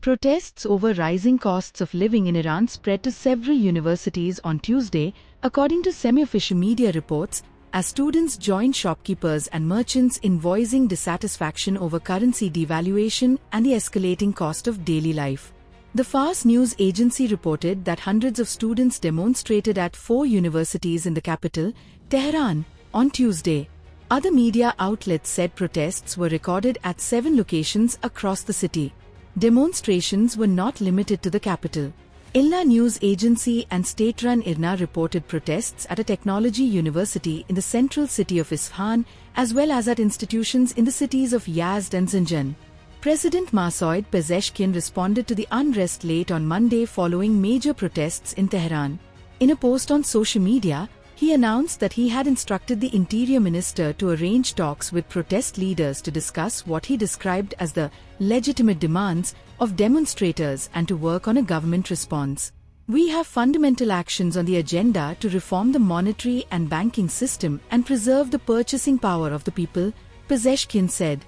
Protests over rising costs of living in Iran spread to several universities on Tuesday, according to semi-official media reports, as students joined shopkeepers and merchants in voicing dissatisfaction over currency devaluation and the escalating cost of daily life. The Fars news agency reported that hundreds of students demonstrated at 4 universities in the capital, Tehran, on Tuesday. Other media outlets said protests were recorded at 7 locations across the city. Demonstrations were not limited to the capital. ILNA news agency and state-run IRNA reported protests at a technology university in the central city of Isfahan, as well as at institutions in the cities of Yazd and Zanjan. President Masoud Pezeshkian responded to the unrest late on Monday following major protests in Tehran. In a post on social media, he announced that he had instructed the Interior Minister to arrange talks with protest leaders to discuss what he described as the legitimate demands of demonstrators and to work on a government response. "We have fundamental actions on the agenda to reform the monetary and banking system and preserve the purchasing power of the people," Pezeshkian said.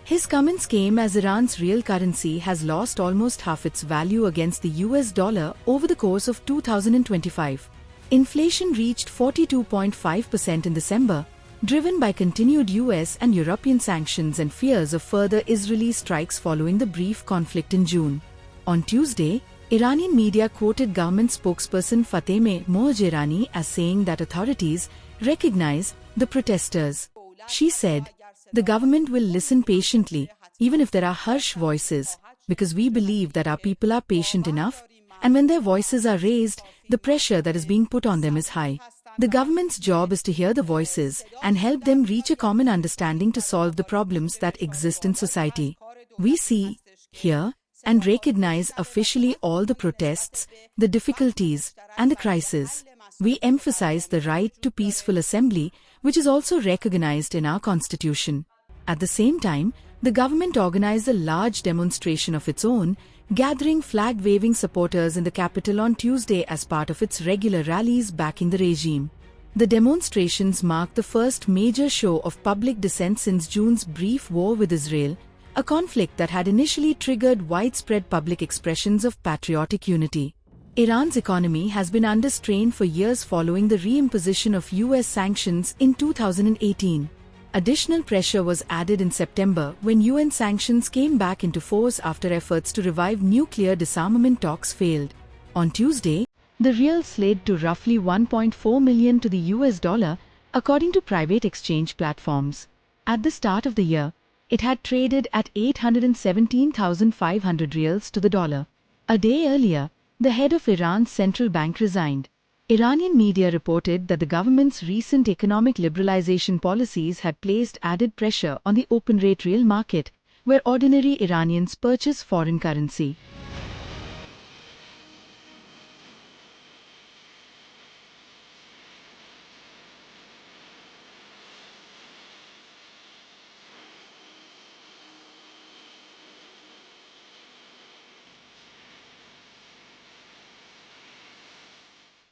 His comments came as Iran's real currency has lost almost half its value against the US dollar over the course of 2025. Inflation reached 42.5% in December, driven by continued US and European sanctions and fears of further Israeli strikes following the brief conflict in June. On Tuesday, Iranian media quoted government spokesperson Fatemeh Mohajirani as saying that authorities recognize the protesters. She said, "The government will listen patiently, even if there are harsh voices, because we believe that our people are patient enough, and when their voices are raised, the pressure that is being put on them is high. The government's job is to hear the voices and help them reach a common understanding to solve the problems that exist in society. We see, hear, and recognize officially all the protests, the difficulties, and the crises. We emphasize the right to peaceful assembly, which is also recognized in our constitution." At the same time, the government organized a large demonstration of its own, gathering flag-waving supporters in the capital on Tuesday as part of its regular rallies backing the regime. The demonstrations marked the first major show of public dissent since June's brief war with Israel, a conflict that had initially triggered widespread public expressions of patriotic unity. Iran's economy has been under strain for years following the reimposition of US sanctions in 2018. Additional pressure was added in September when UN sanctions came back into force after efforts to revive nuclear disarmament talks failed. On Tuesday, the rial slid to roughly 1.4 million to the US dollar, according to private exchange platforms. At the start of the year, it had traded at 817,500 rials to the dollar. A day earlier, the head of Iran's central bank resigned. Iranian media reported that the government's recent economic liberalization policies had placed added pressure on the open-rate rial market, where ordinary Iranians purchase foreign currency.